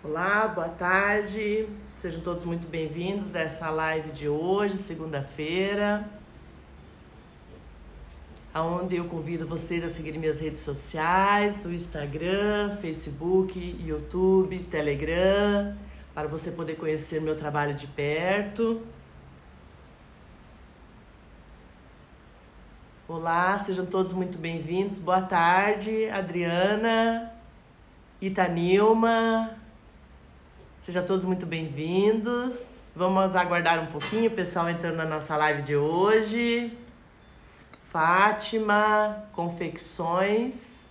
Olá, boa tarde, sejam todos muito bem-vindos a essa live de hoje, segunda-feira, onde eu convido vocês a seguirem minhas redes sociais, o Instagram, Facebook, YouTube, Telegram, para você poder conhecer meu trabalho de perto. Olá, sejam todos muito bem-vindos, boa tarde, Adriana, Itanilma. Sejam todos muito bem-vindos. Vamos aguardar um pouquinho o pessoal entrando na nossa live de hoje. Fátima, confecções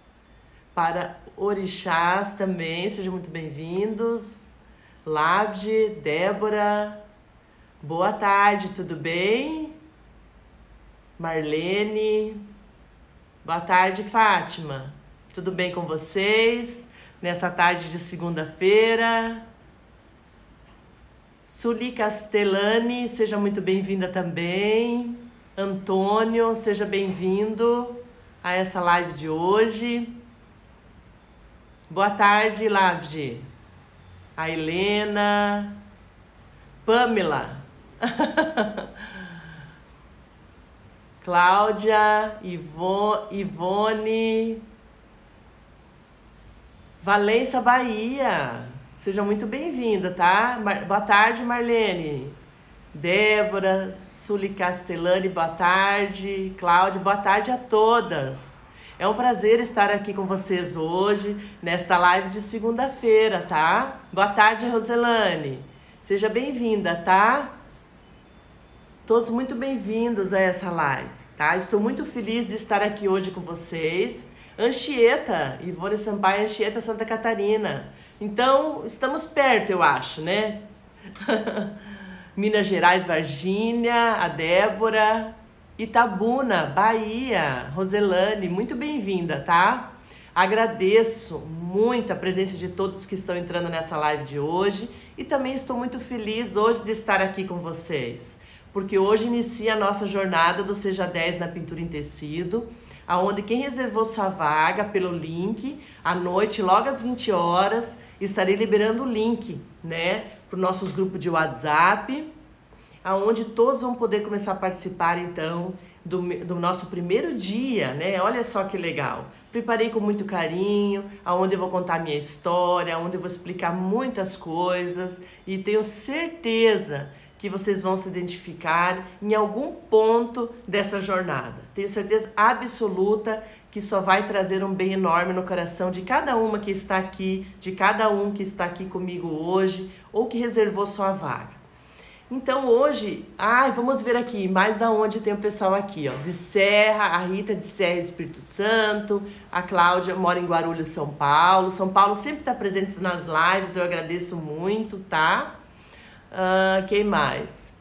para orixás também. Sejam muito bem-vindos. Lavde, Débora. Boa tarde, tudo bem? Marlene. Boa tarde, Fátima. Tudo bem com vocês? Nessa tarde de segunda-feira. Suli Castellani, seja muito bem-vinda também. Antônio, seja bem-vindo a essa live de hoje. Boa tarde, Lavge. A Helena. Pamela. Cláudia, Ivone. Valença, Bahia. Seja muito bem-vinda, tá? Boa tarde, Marlene. Débora, Suli Castellani, boa tarde. Cláudia, boa tarde a todas. É um prazer estar aqui com vocês hoje, nesta live de segunda-feira, tá? Boa tarde, Roselane. Seja bem-vinda, tá? Todos muito bem-vindos a essa live, tá? Estou muito feliz de estar aqui hoje com vocês. Anchieta, Ivone Sampaio, Anchieta, Santa Catarina. Então, estamos perto, eu acho, né? Minas Gerais, Varginha, a Débora, Itabuna, Bahia, Roselane, muito bem-vinda, tá? Agradeço muito a presença de todos que estão entrando nessa live de hoje e também estou muito feliz hoje de estar aqui com vocês, porque hoje inicia a nossa jornada do Seja 10 na pintura em tecido, aonde quem reservou sua vaga pelo link, à noite, logo às 20 horas, estarei liberando o link, né, para os nossos grupos de WhatsApp, aonde todos vão poder começar a participar, então, do nosso primeiro dia, né? Olha só que legal. Preparei com muito carinho, aonde eu vou contar minha história, aonde eu vou explicar muitas coisas e tenho certeza que vocês vão se identificar em algum ponto dessa jornada. Tenho certeza absoluta que só vai trazer um bem enorme no coração de cada uma que está aqui, de cada um que está aqui comigo hoje ou que reservou sua vaga. Então hoje, vamos ver aqui mais da onde tem o pessoal aqui, ó. De Serra, a Rita de Serra, Espírito Santo, a Cláudia mora em Guarulhos, São Paulo. São Paulo sempre está presente nas lives, eu agradeço muito, tá? Quem mais?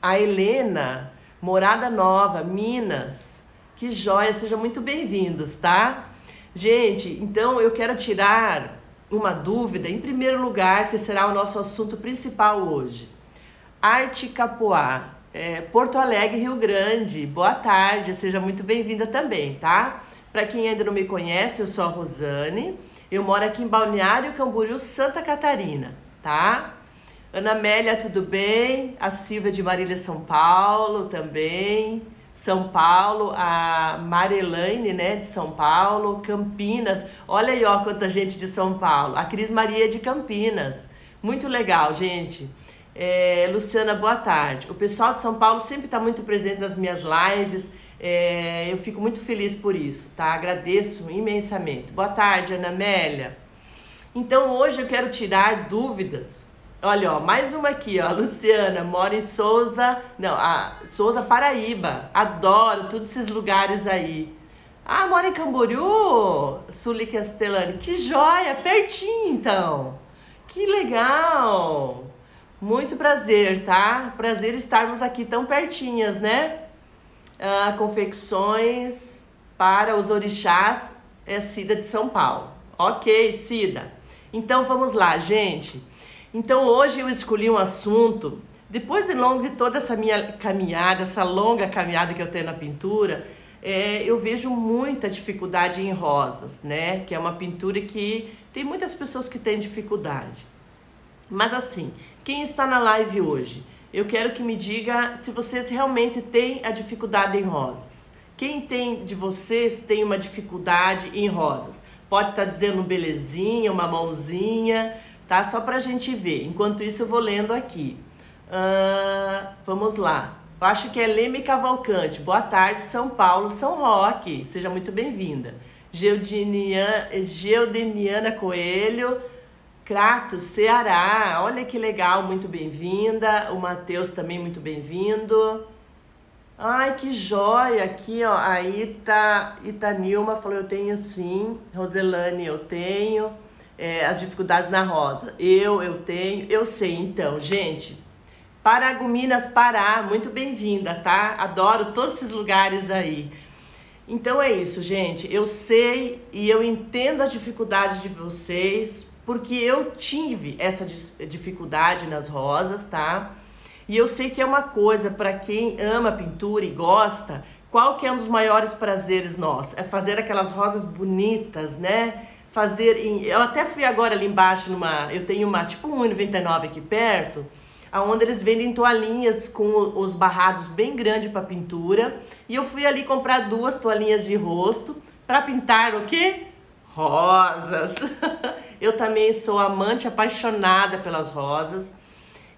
A Helena, Morada Nova, Minas. Que joia, sejam muito bem-vindos, tá? Gente, então eu quero tirar uma dúvida, em primeiro lugar, que será o nosso assunto principal hoje. Arte Capoá, Porto Alegre, Rio Grande. Boa tarde, seja muito bem-vinda também, tá? Para quem ainda não me conhece, eu sou a Rosane, eu moro aqui em Balneário Camboriú, Santa Catarina, tá? Ana Amélia, tudo bem? A Silvia de Marília, São Paulo, também. São Paulo, a Marelaine, né, de São Paulo. Campinas, olha aí, ó, quanta gente de São Paulo. A Cris Maria de Campinas. Muito legal, gente. Luciana, boa tarde. O pessoal de São Paulo sempre está muito presente nas minhas lives. Eu fico muito feliz por isso, tá? Agradeço imensamente. Boa tarde, Ana Amélia. Então, hoje eu quero tirar dúvidas. Olha, ó, mais uma aqui, ó, Luciana, mora em Souza, Souza, Paraíba, adoro todos esses lugares aí. Mora em Camboriú, Suli Castellani, que joia, pertinho então, que legal, muito prazer, tá? Prazer estarmos aqui tão pertinhas, né? Confecções para os orixás, Cida de São Paulo, ok, Cida, então vamos lá, gente. Então hoje eu escolhi um assunto, depois de toda essa minha caminhada, essa longa caminhada que eu tenho na pintura, eu vejo muita dificuldade em rosas, né? Que é uma pintura que tem muitas pessoas que têm dificuldade. Mas assim, quem está na live hoje, eu quero que me diga se vocês realmente têm a dificuldade em rosas. Quem tem de vocês tem uma dificuldade em rosas? Pode estar dizendo um belezinha, uma mãozinha, tá? Só pra gente ver. Enquanto isso eu vou lendo aqui. Vamos lá. Eu acho que é Leme Cavalcante. Boa tarde, São Paulo, São Roque. Seja muito bem-vinda. Geudeniana Coelho, Crato, Ceará. Olha que legal, muito bem-vinda. O Matheus também muito bem-vindo. Ai, que joia! Aqui, ó, a Itanilma falou, eu tenho sim. Roselane, eu tenho. As dificuldades na rosa. Eu tenho. Eu sei, então, gente. Paragominas, Pará, muito bem-vinda, tá? Adoro todos esses lugares aí. Então é isso, gente. Eu sei e eu entendo a dificuldade de vocês, porque eu tive essa dificuldade nas rosas, tá? E eu sei que é uma coisa, para quem ama pintura e gosta, qual que é um dos maiores prazeres nossos? É fazer aquelas rosas bonitas, né? Eu até fui agora ali embaixo eu tenho tipo um 1,99 aqui perto, onde eles vendem toalhinhas com os barrados bem grandes para pintura. E eu fui ali comprar 2 toalhinhas de rosto para pintar o quê? Rosas. Eu também sou amante, apaixonada pelas rosas.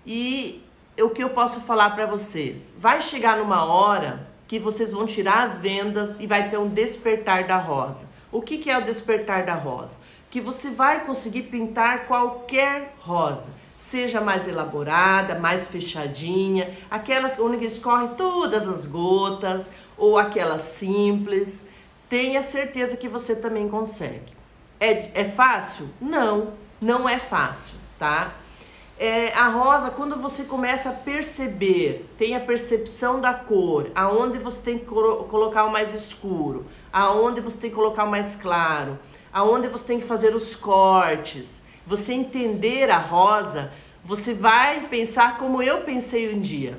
E o que eu posso falar para vocês? Vai chegar numa hora que vocês vão tirar as vendas e vai ter um despertar da rosa. O que é o despertar da rosa? Que você vai conseguir pintar qualquer rosa, seja mais elaborada, mais fechadinha, aquelas onde escorre todas as gotas, ou aquelas simples. Tenha certeza que você também consegue. É fácil? Não, não é fácil, tá? A rosa, quando você começa a perceber, tem a percepção da cor, aonde você tem que colocar o mais escuro, aonde você tem que colocar o mais claro, aonde você tem que fazer os cortes, você entender a rosa, você vai pensar como eu pensei um dia.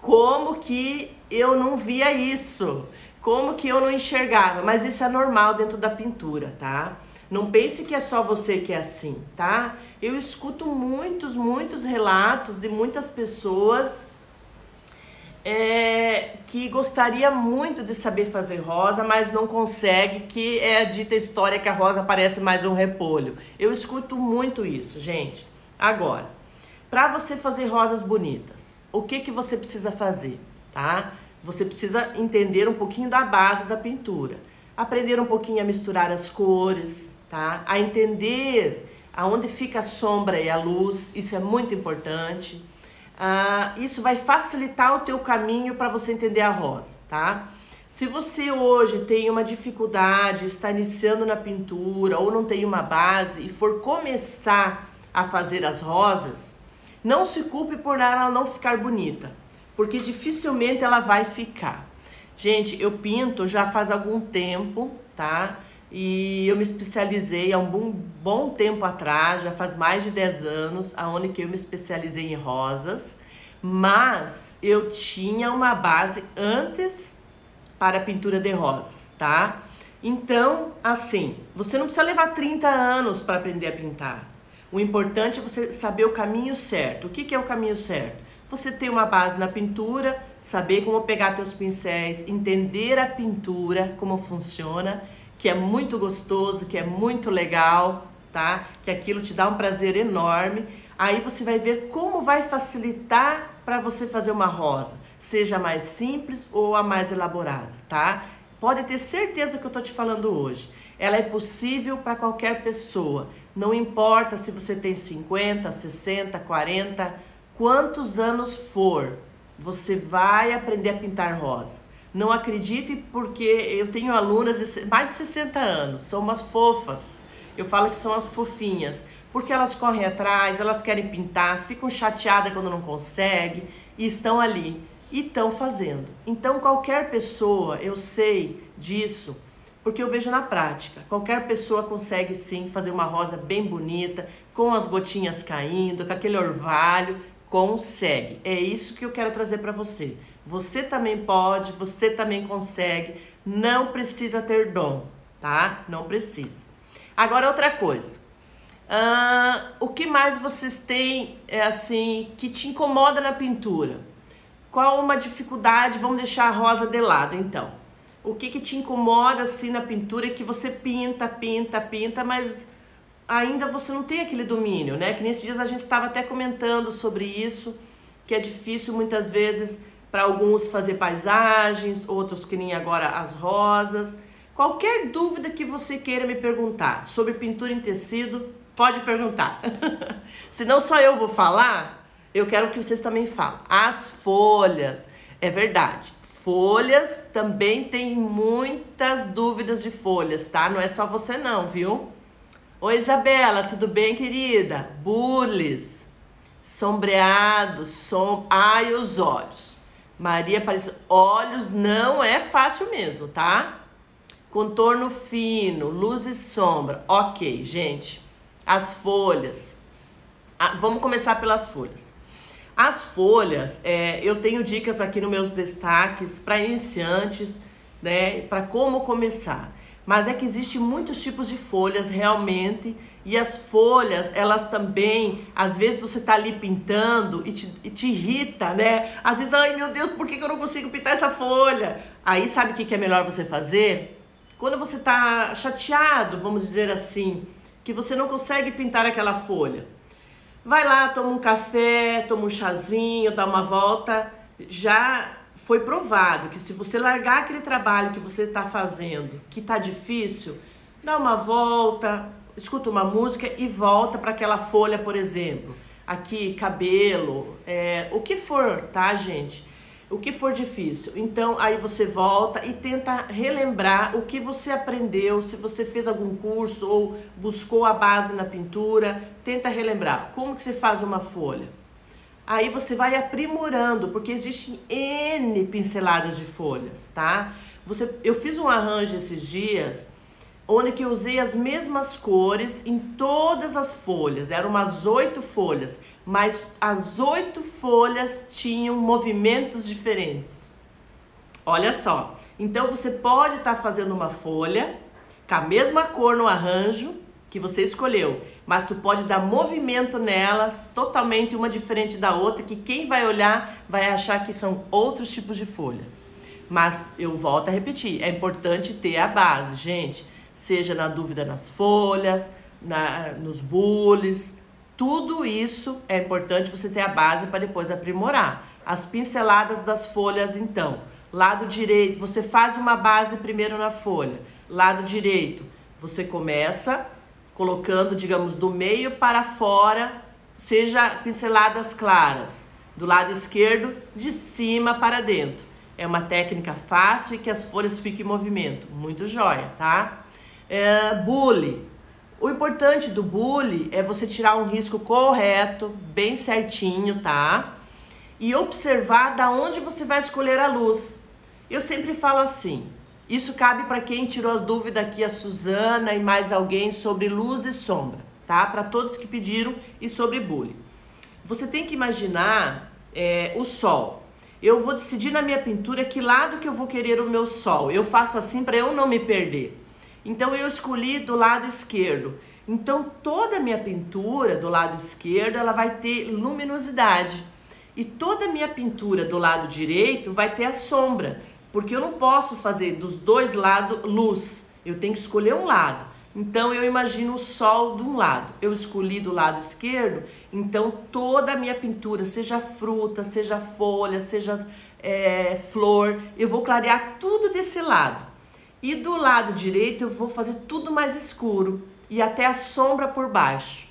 Como que eu não via isso? Como que eu não enxergava? Mas isso é normal dentro da pintura, tá? Não pense que é só você que é assim, tá? Eu escuto muitos relatos de muitas pessoas que gostaria muito de saber fazer rosa, mas não consegue, que é a dita história que a rosa parece mais um repolho. Eu escuto muito isso, gente. Agora, para você fazer rosas bonitas, o que você precisa fazer, tá? Você precisa entender um pouquinho da base da pintura, aprender um pouquinho a misturar as cores, tá? A entender aonde fica a sombra e a luz, isso é muito importante. Isso vai facilitar o teu caminho para você entender a rosa, tá? Se você hoje tem uma dificuldade, está iniciando na pintura ou não tem uma base e for começar a fazer as rosas, não se culpe por ela não ficar bonita, porque dificilmente ela vai ficar. Gente, eu pinto já faz algum tempo, tá? E eu me especializei há um bom tempo atrás, já faz mais de 10 anos, aonde que eu me especializei em rosas, mas eu tinha uma base antes para a pintura de rosas, tá? Então, assim, você não precisa levar 30 anos para aprender a pintar. O importante é você saber o caminho certo. O que é o caminho certo? Você ter uma base na pintura, saber como pegar teus pincéis, entender a pintura, como funciona, que é muito gostoso, que é muito legal, tá? Que aquilo te dá um prazer enorme. Aí você vai ver como vai facilitar para você fazer uma rosa, seja a mais simples ou a mais elaborada, tá? Pode ter certeza do que eu tô te falando hoje. Ela é possível para qualquer pessoa. Não importa se você tem 50, 60, 40, quantos anos for, você vai aprender a pintar rosa. Não acredite, porque eu tenho alunas de mais de 60 anos, são umas fofas. Eu falo que são as fofinhas, porque elas correm atrás, elas querem pintar, ficam chateadas quando não conseguem e estão ali e estão fazendo. Então qualquer pessoa, eu sei disso, porque eu vejo na prática. Qualquer pessoa consegue sim fazer uma rosa bem bonita, com as gotinhas caindo, com aquele orvalho, consegue. É isso que eu quero trazer para você. Você também pode, você também consegue Não precisa ter dom, tá? Não precisa. Agora, outra coisa. O que mais vocês têm, assim, que te incomoda na pintura? Qual uma dificuldade? Vamos deixar a rosa de lado, então. O que te incomoda, assim, na pintura, que você pinta, mas ainda você não tem aquele domínio, né? Que nesses dias a gente estava até comentando sobre isso, que é difícil muitas vezes para alguns fazer paisagens, outros que nem agora as rosas. Qualquer dúvida que você queira me perguntar sobre pintura em tecido, pode perguntar. Se não só eu vou falar, eu quero que vocês também falem. As folhas, é verdade. Folhas também tem muitas dúvidas de folhas, tá? Não é só você não, viu? Oi, Isabela, tudo bem, querida? Bules, sombreado, Ai, os olhos. Maria Aparecida, olhos não é fácil mesmo, tá? Contorno fino, luz e sombra. Ok, gente. As folhas. Vamos começar pelas folhas. As folhas, eu tenho dicas aqui nos meus destaques para iniciantes, né? Para como começar. Mas é que existem muitos tipos de folhas realmente. E as folhas, elas também, às vezes você tá ali pintando e te irrita, né? Às vezes, ai meu Deus, por que eu não consigo pintar essa folha? Aí sabe o que é melhor você fazer? Quando você tá chateado, vamos dizer assim, que você não consegue pintar aquela folha, vai lá, toma um café, toma um chazinho, dá uma volta. Já foi provado que se você largar aquele trabalho que você está fazendo, que tá difícil, dá uma volta, escuta uma música e volta para aquela folha, por exemplo. Aqui, cabelo, o que for, tá, gente? O que for difícil. Então, aí você volta e tenta relembrar o que você aprendeu, se você fez algum curso ou buscou a base na pintura, tenta relembrar como que você faz uma folha. Aí você vai aprimorando, porque existem N pinceladas de folhas, tá? Eu fiz um arranjo esses dias, onde que eu usei as mesmas cores em todas as folhas, eram umas 8 folhas, mas as 8 folhas tinham movimentos diferentes. Olha só, então você pode estar fazendo uma folha com a mesma cor no arranjo que você escolheu, mas tu pode dar movimento nelas, totalmente uma diferente da outra, que quem vai olhar vai achar que são outros tipos de folha. Mas eu volto a repetir, é importante ter a base, gente, seja na dúvida nas folhas, nos bules, tudo isso é importante você ter a base para depois aprimorar. As pinceladas das folhas, então, lado direito, você faz uma base primeiro na folha, lado direito, você começa colocando, digamos, do meio para fora, seja pinceladas claras. Do lado esquerdo, de cima para dentro. É uma técnica fácil e que as folhas fiquem em movimento. Muito jóia, tá? Bule. O importante do bule é você tirar um risco correto, bem certinho, tá? E observar da onde você vai escolher a luz. Eu sempre falo assim, isso cabe para quem tirou a dúvida aqui, a Suzana e mais alguém, sobre luz e sombra, tá? Para todos que pediram e sobre bule. Você tem que imaginar o sol. Eu vou decidir na minha pintura que lado que eu vou querer o meu sol. Eu faço assim para eu não me perder. Então eu escolhi do lado esquerdo. Então toda a minha pintura do lado esquerdo, ela vai ter luminosidade. E toda a minha pintura do lado direito vai ter a sombra. Porque eu não posso fazer dos dois lados luz, eu tenho que escolher um lado. Então eu imagino o sol de um lado, eu escolhi do lado esquerdo, então toda a minha pintura, seja fruta, seja folha, seja flor, eu vou clarear tudo desse lado. E do lado direito eu vou fazer tudo mais escuro e até a sombra por baixo.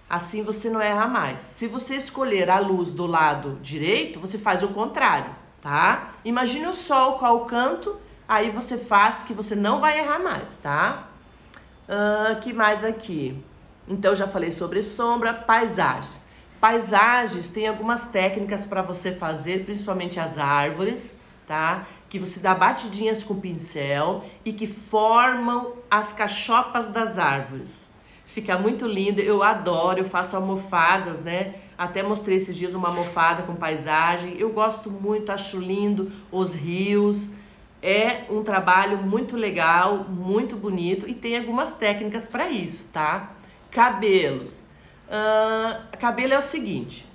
Assim você não erra mais. Se você escolher a luz do lado direito, você faz o contrário. Tá? Imagine o sol qual o canto, aí você faz que você não vai errar mais, tá? Que mais aqui? Então já falei sobre sombra, paisagens. Paisagens tem algumas técnicas para você fazer, principalmente as árvores, tá? Que você dá batidinhas com o pincel e que formam as cachopas das árvores. Fica muito lindo, eu adoro, eu faço almofadas, né? Até mostrei esses dias uma almofada com paisagem. Eu gosto muito, acho lindo os rios. É um trabalho muito legal, muito bonito e tem algumas técnicas para isso, tá? Cabelos. Cabelo é o seguinte,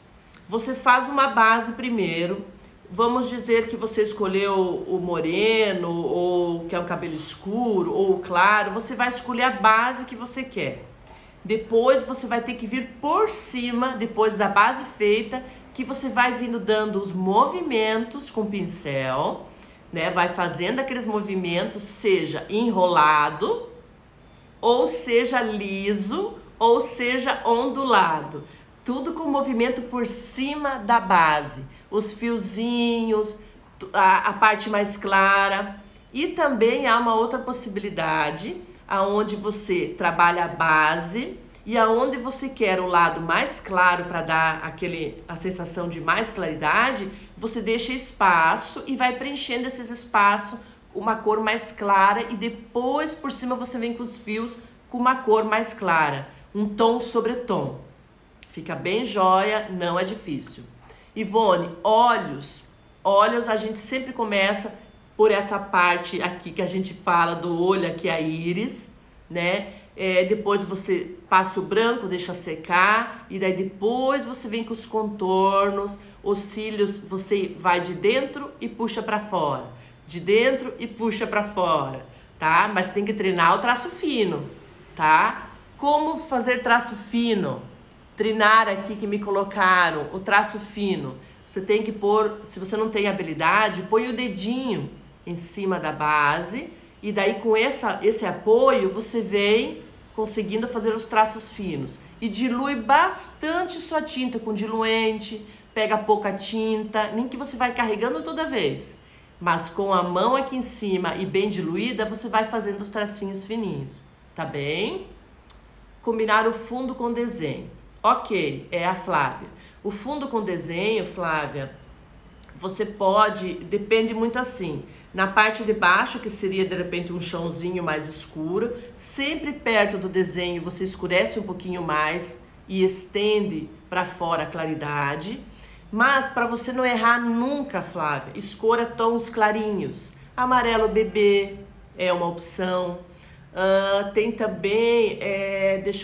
você faz uma base primeiro, vamos dizer que você escolheu o moreno, ou que é um cabelo escuro, ou claro, você vai escolher a base que você quer. Depois você vai ter que vir por cima, depois da base feita, que você vai vindo dando os movimentos com o pincel, né? Vai fazendo aqueles movimentos, seja enrolado, ou seja liso, ou seja ondulado. Tudo com movimento por cima da base. Os fiozinhos, a parte mais clara. E também há uma outra possibilidade, aonde você trabalha a base e aonde você quer o lado mais claro para dar a sensação de mais claridade, você deixa espaço e vai preenchendo esses espaços com uma cor mais clara e depois por cima você vem com os fios com uma cor mais clara, um tom sobre tom. Fica bem jóia, não é difícil. Ivone, olhos. Olhos a gente sempre começa por essa parte aqui que a gente fala do olho, aqui a íris, né? Depois você passa o branco, deixa secar, e daí depois você vem com os contornos, os cílios você vai de dentro e puxa pra fora, de dentro e puxa pra fora, tá? Mas tem que treinar o traço fino, tá? Como fazer traço fino? Treinar aqui que me colocaram, o traço fino. Você tem que pôr, se você não tem habilidade, põe o dedinho em cima da base e daí com esse apoio você vem conseguindo fazer os traços finos. E dilui bastante sua tinta com diluente, pega pouca tinta, nem que você vai carregando toda vez. Mas com a mão aqui em cima e bem diluída, você vai fazendo os tracinhos fininhos, tá bem? Combinar o fundo com desenho. Ok, é a Flávia. O fundo com desenho, Flávia, você pode, depende muito assim, na parte de baixo, que seria de repente um chãozinho mais escuro, sempre perto do desenho você escurece um pouquinho mais e estende para fora a claridade. Mas para você não errar nunca, Flávia, escolha tons clarinhos. Amarelo bebê é uma opção. Tem também,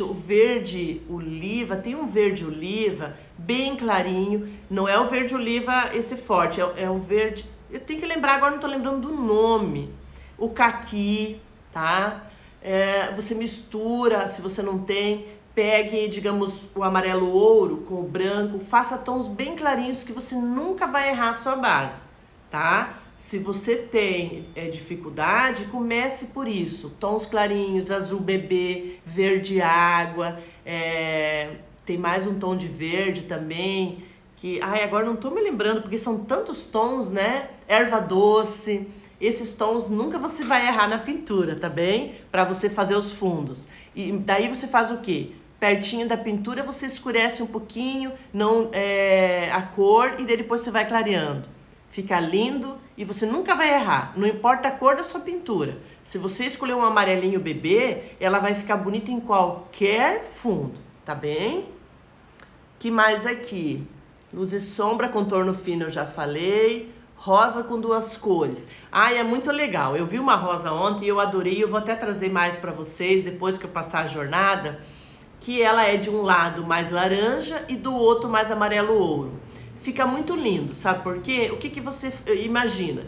o verde oliva, tem um verde oliva bem clarinho, não é o verde oliva esse forte, é um verde, eu tenho que lembrar, agora não tô lembrando do nome, o caqui, tá? Você mistura, se você não tem, pegue, digamos, o amarelo ouro com o branco, faça tons bem clarinhos que você nunca vai errar a sua base, tá? Se você tem dificuldade, comece por isso. Tons clarinhos, azul bebê, verde água, tem mais um tom de verde também, que agora não tô me lembrando, porque são tantos tons, né? Erva doce, esses tons nunca você vai errar na pintura, tá bem? Para você fazer os fundos. E daí você faz o quê? Pertinho da pintura você escurece um pouquinho a cor e daí depois você vai clareando. Fica lindo e você nunca vai errar, não importa a cor da sua pintura. Se você escolher um amarelinho bebê, ela vai ficar bonita em qualquer fundo, tá bem? Que mais aqui? Luz e sombra, contorno fino eu já falei. Rosa com duas cores. É muito legal. Eu vi uma rosa ontem e eu adorei. Eu vou até trazer mais para vocês depois que eu passar a jornada. Que ela é de um lado mais laranja e do outro mais amarelo ouro. Fica muito lindo, sabe por quê? O que você imagina?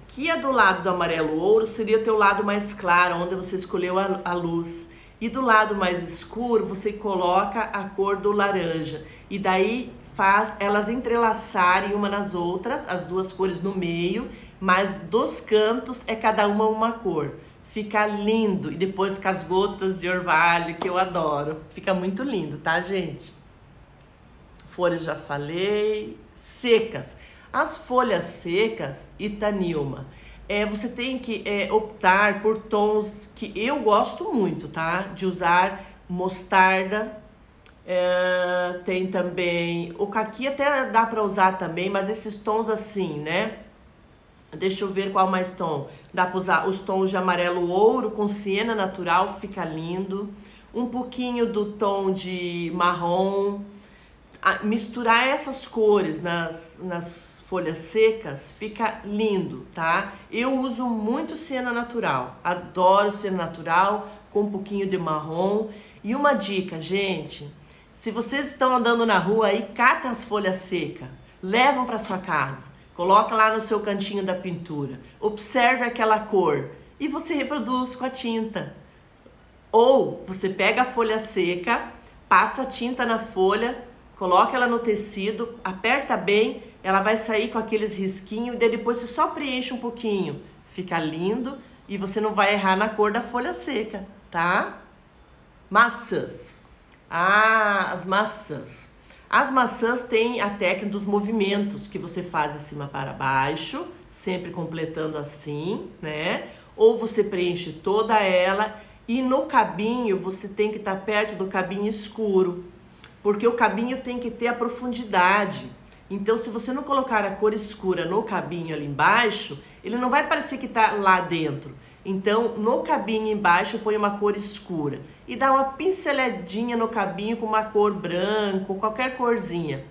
Que do lado do amarelo ouro seria o teu lado mais claro, onde você escolheu a luz. E do lado mais escuro você coloca a cor do laranja. E daí faz elas entrelaçarem uma nas outras, as duas cores no meio, mas dos cantos é cada uma cor. Fica lindo. E depois com as gotas de orvalho, que eu adoro. Fica muito lindo, tá, gente? Folhas já falei. Secas. As folhas secas, Itanilma, você tem que optar por tons que eu gosto muito, tá? De usar mostarda. Tem também o caqui, até dá para usar também, mas esses tons assim, né? Deixa eu ver qual mais tom. Dá para usar os tons de amarelo ouro com siena natural, fica lindo. Um pouquinho do tom de marrom. Misturar essas cores nas folhas secas, fica lindo, tá? Eu uso muito siena natural, adoro siena natural com um pouquinho de marrom. E uma dica, gente, se vocês estão andando na rua aí, catam as folhas secas, levam para sua casa, coloca lá no seu cantinho da pintura, observe aquela cor e você reproduz com a tinta. Ou você pega a folha seca, passa a tinta na folha, coloca ela no tecido, aperta bem, ela vai sair com aqueles risquinhos e depois você só preenche um pouquinho. Fica lindo e você não vai errar na cor da folha seca, tá? Maçãs. Ah, as maçãs. As maçãs têm a técnica dos movimentos que você faz de cima para baixo, sempre completando assim, né? Ou você preenche toda ela e no cabinho você tem que estar perto do cabinho escuro, porque o cabinho tem que ter a profundidade. Então, se você não colocar a cor escura no cabinho ali embaixo, ele não vai parecer que está lá dentro. Então, no cabinho embaixo, põe uma cor escura e dá uma pinceladinha no cabinho com uma cor branca, qualquer corzinha.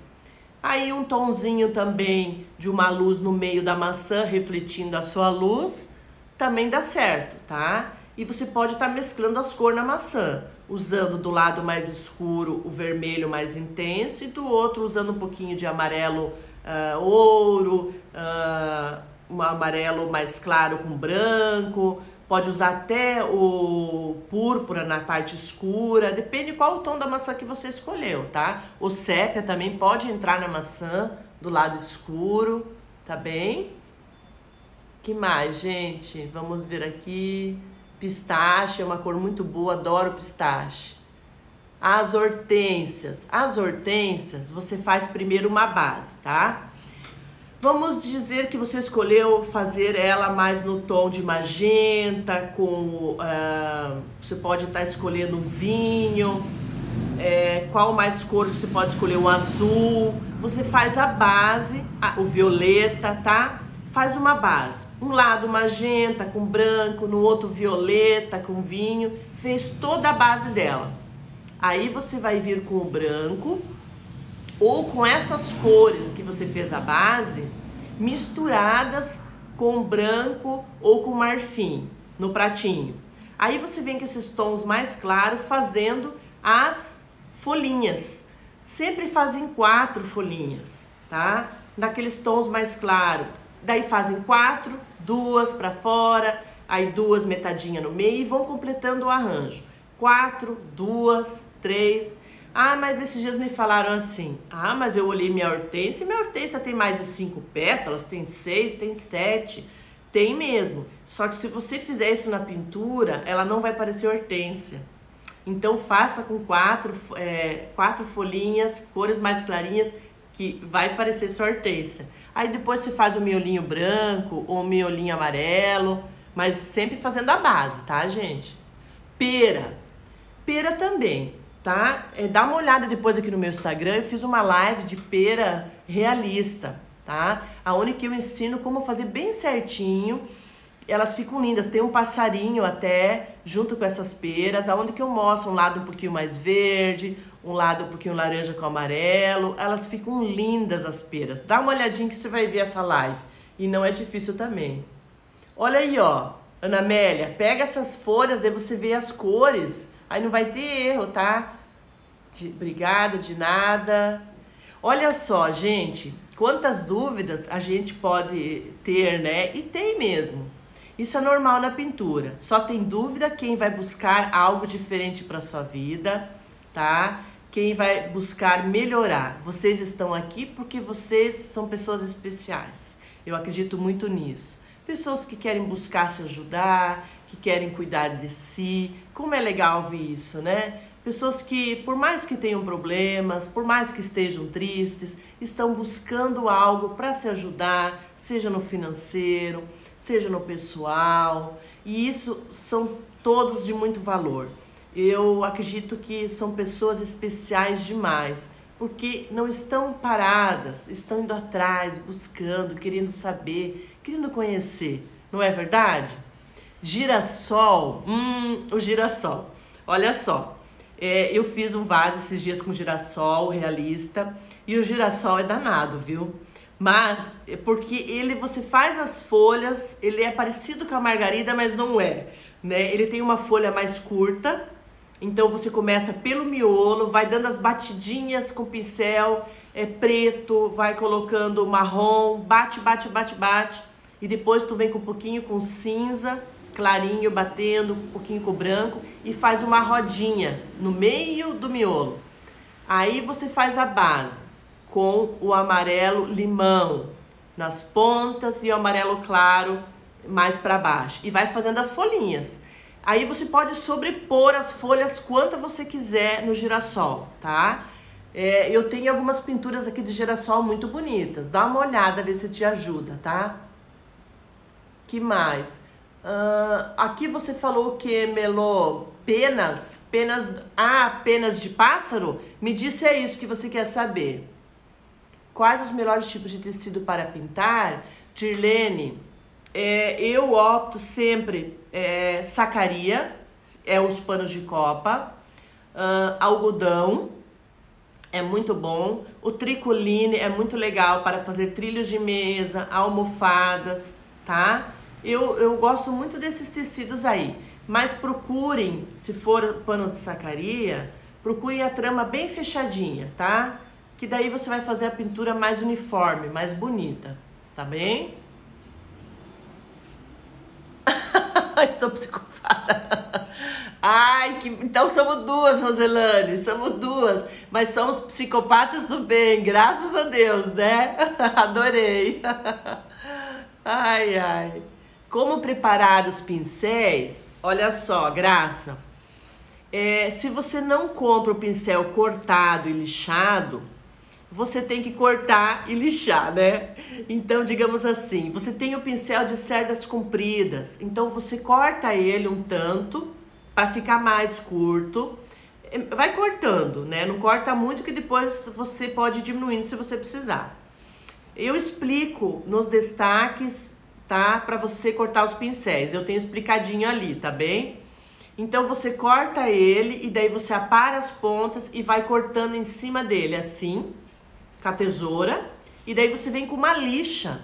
Aí um tonzinho também de uma luz no meio da maçã, refletindo a sua luz, também dá certo, tá? E você pode estar mesclando as cores na maçã, usando do lado mais escuro o vermelho mais intenso e do outro usando um pouquinho de amarelo ouro, um amarelo mais claro com branco, pode usar até o púrpura na parte escura, depende qual o tom da maçã que você escolheu, tá? O sépia também pode entrar na maçã do lado escuro, tá bem? Que mais, gente? Vamos ver aqui. Pistache é uma cor muito boa, adoro pistache. As hortênsias. As hortênsias, você faz primeiro uma base, tá? Vamos dizer que você escolheu fazer ela mais no tom de magenta, com você pode estar escolhendo um vinho, qual mais cor que você pode escolher? Um azul. Você faz a base, o violeta, tá? Faz uma base, um lado magenta com branco, no outro violeta com vinho, fez toda a base dela. Aí você vai vir com o branco ou com essas cores que você fez a base, misturadas com branco ou com marfim no pratinho. Aí você vem com esses tons mais claros fazendo as folhinhas. Sempre fazem 4 folhinhas, tá? Naqueles tons mais claros. Daí fazem 4, 2 para fora, aí 2 metadinha no meio e vão completando o arranjo. 4, 2, 3. Ah, mas esses dias me falaram assim. Ah, mas eu olhei minha hortênsia e minha hortênsia tem mais de 5 pétalas, tem 6, tem 7. Tem mesmo. Só que se você fizer isso na pintura, ela não vai parecer hortênsia. Então faça com 4 folhinhas, cores mais clarinhas, que vai parecer sua hortênsia. Aí depois você faz o miolinho branco ou o miolinho amarelo, mas sempre fazendo a base, tá, gente? Pera. Pera também, tá? Dá uma olhada depois aqui no meu Instagram, eu fiz uma live de pera realista, tá? Aonde que eu ensino como fazer bem certinho. Elas ficam lindas, tem um passarinho até junto com essas peras, aonde que eu mostro um lado um pouquinho mais verde, um lado um pouquinho laranja com amarelo. Elas ficam lindas as peras. Dá uma olhadinha que você vai ver essa live. E não é difícil também. Olha aí, ó. Ana Amélia, pega essas folhas, daí você vê as cores. Aí não vai ter erro, tá? Obrigada, de nada. Olha só, gente. Quantas dúvidas a gente pode ter, né? E tem mesmo. Isso é normal na pintura. Só tem dúvida quem vai buscar algo diferente para sua vida, tá? Quem vai buscar melhorar. Vocês estão aqui porque vocês são pessoas especiais. Eu acredito muito nisso. Pessoas que querem buscar se ajudar, que querem cuidar de si. Como é legal ouvir isso, né? Pessoas que, por mais que tenham problemas, por mais que estejam tristes, estão buscando algo para se ajudar, seja no financeiro, seja no pessoal. E isso são todos de muito valor. Eu acredito que são pessoas especiais demais, porque não estão paradas, estão indo atrás, buscando, querendo saber, querendo conhecer. Não é verdade? Girassol, o girassol. Olha só, eu fiz um vaso esses dias com girassol realista e o girassol é danado, viu? Mas é porque você faz as folhas, ele é parecido com a margarida, mas não é, né? Ele tem uma folha mais curta, então você começa pelo miolo, vai dando as batidinhas com pincel preto, vai colocando marrom, bate, bate, bate, bate, e depois tu vem com um pouquinho com cinza, clarinho, batendo, um pouquinho com branco, e faz uma rodinha no meio do miolo. Aí você faz a base com o amarelo limão nas pontas e o amarelo claro mais para baixo. E vai fazendo as folhinhas. Aí você pode sobrepor as folhas quanto você quiser no girassol, tá? Eu tenho algumas pinturas aqui de girassol muito bonitas. Dá uma olhada, ver se te ajuda, tá? Que mais? Aqui você falou o que, Melô? Penas? Penas de pássaro? Me diz se é isso que você quer saber. Quais os melhores tipos de tecido para pintar? Dirlene, eu opto sempre sacaria, os panos de copa, algodão, é muito bom. O tricoline é muito legal para fazer trilhos de mesa, almofadas, tá? Eu gosto muito desses tecidos aí, mas procurem, se for pano de sacaria, procurem a trama bem fechadinha, tá? Que daí você vai fazer a pintura mais uniforme, mais bonita, tá bem? Ai, sou psicopata. Ai, então somos duas, Roselane, somos duas, mas somos psicopatas do bem, graças a Deus, né? Adorei. Ai, ai. Como preparar os pincéis? Olha só, Graça. Se você não compra o pincel cortado e lixado, você tem que cortar e lixar, né? Então, digamos assim, você tem o pincel de cerdas compridas, então você corta ele um tanto para ficar mais curto. Vai cortando, né? Não corta muito, que depois você pode ir diminuindo se você precisar. Eu explico nos destaques, tá? Para você cortar os pincéis. Eu tenho explicadinho ali, tá bem? Então você corta ele e daí você apara as pontas e vai cortando em cima dele, assim, com a tesoura, e daí você vem com uma lixa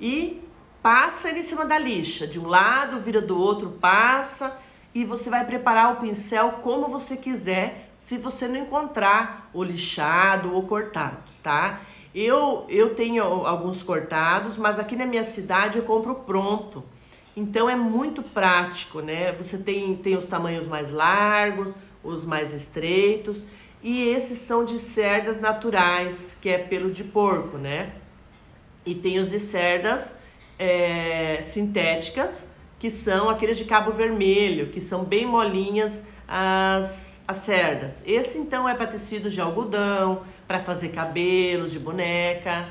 e passa ele em cima da lixa, de um lado, vira do outro, passa, e você vai preparar o pincel como você quiser, se você não encontrar o lixado ou cortado, tá? Eu tenho alguns cortados, mas aqui na minha cidade eu compro pronto, então é muito prático, né? Você tem os tamanhos mais largos, os mais estreitos, e esses são de cerdas naturais, que é pelo de porco, né? E tem os de cerdas sintéticas, que são aqueles de cabo vermelho, que são bem molinhas as cerdas. Esse então é para tecido de algodão, para fazer cabelos de boneca.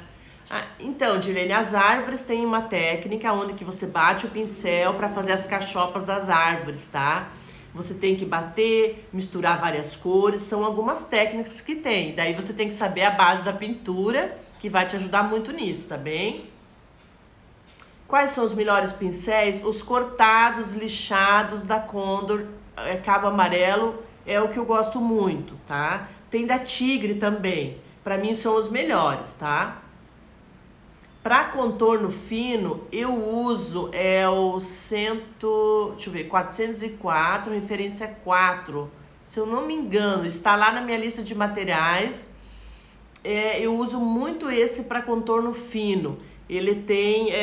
Então, Dirlene, as árvores têm uma técnica onde que você bate o pincel para fazer as cachopas das árvores, tá? Você tem que bater, misturar várias cores, são algumas técnicas que tem. Daí você tem que saber a base da pintura, que vai te ajudar muito nisso, tá bem? Quais são os melhores pincéis? Os cortados, lixados da Condor, cabo amarelo, é o que eu gosto muito, tá? Tem da Tigre também, pra mim são os melhores, tá? Para contorno fino, eu uso o 404, referência 4. Se eu não me engano, está lá na minha lista de materiais. Eu uso muito esse para contorno fino. Ele tem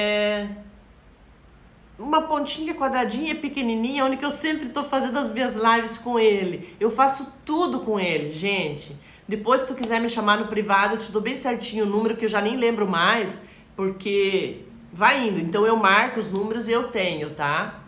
uma pontinha quadradinha, pequenininha, onde que eu sempre estou fazendo as minhas lives com ele. Eu faço tudo com ele, gente. Depois, se tu quiser me chamar no privado, eu te dou bem certinho o número, que eu já nem lembro mais, porque vai indo. Então eu marco os números e eu tenho, tá?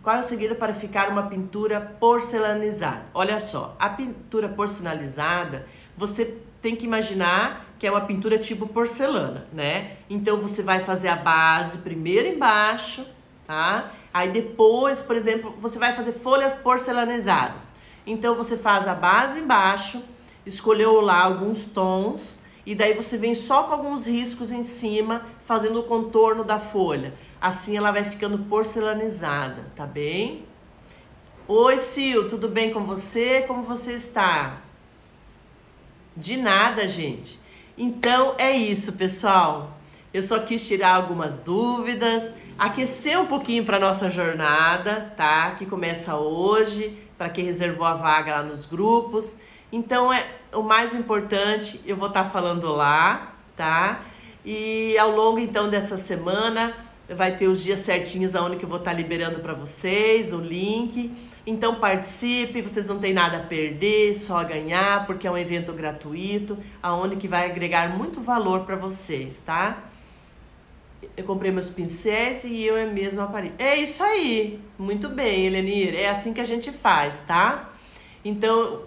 Qual é o segredo para ficar uma pintura porcelanizada? Olha só, a pintura porcelanizada, você tem que imaginar que é uma pintura tipo porcelana, né? Então você vai fazer a base primeiro embaixo, tá? Aí depois, por exemplo, você vai fazer folhas porcelanizadas. Então você faz a base embaixo, escolheu lá alguns tons, e daí você vem só com alguns riscos em cima, fazendo o contorno da folha. Assim ela vai ficando porcelanizada, tá bem? Oi, Sil, tudo bem com você? Como você está? De nada, gente. Então é isso, pessoal. Eu só quis tirar algumas dúvidas, aquecer um pouquinho para nossa jornada, tá? Que começa hoje, para quem reservou a vaga lá nos grupos. Então é o mais importante, eu vou estar falando lá, tá? E ao longo então dessa semana vai ter os dias certinhos aonde que eu vou estar liberando para vocês o link. Então participe, vocês não têm nada a perder, só a ganhar, porque é um evento gratuito, aonde que vai agregar muito valor para vocês, tá? Eu comprei meus pincéis e eu mesmo aparei. É isso aí, muito bem, Helenir, é assim que a gente faz, tá? Então,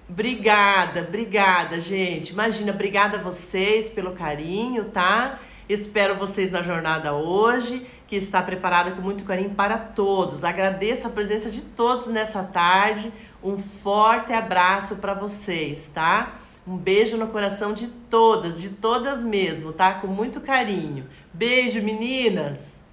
obrigada, gente. Imagina, obrigada a vocês pelo carinho, tá? Espero vocês na jornada hoje, que está preparada com muito carinho para todos. Agradeço a presença de todos nessa tarde. Um forte abraço para vocês, tá? Um beijo no coração de todas mesmo, tá? Com muito carinho. Beijo, meninas!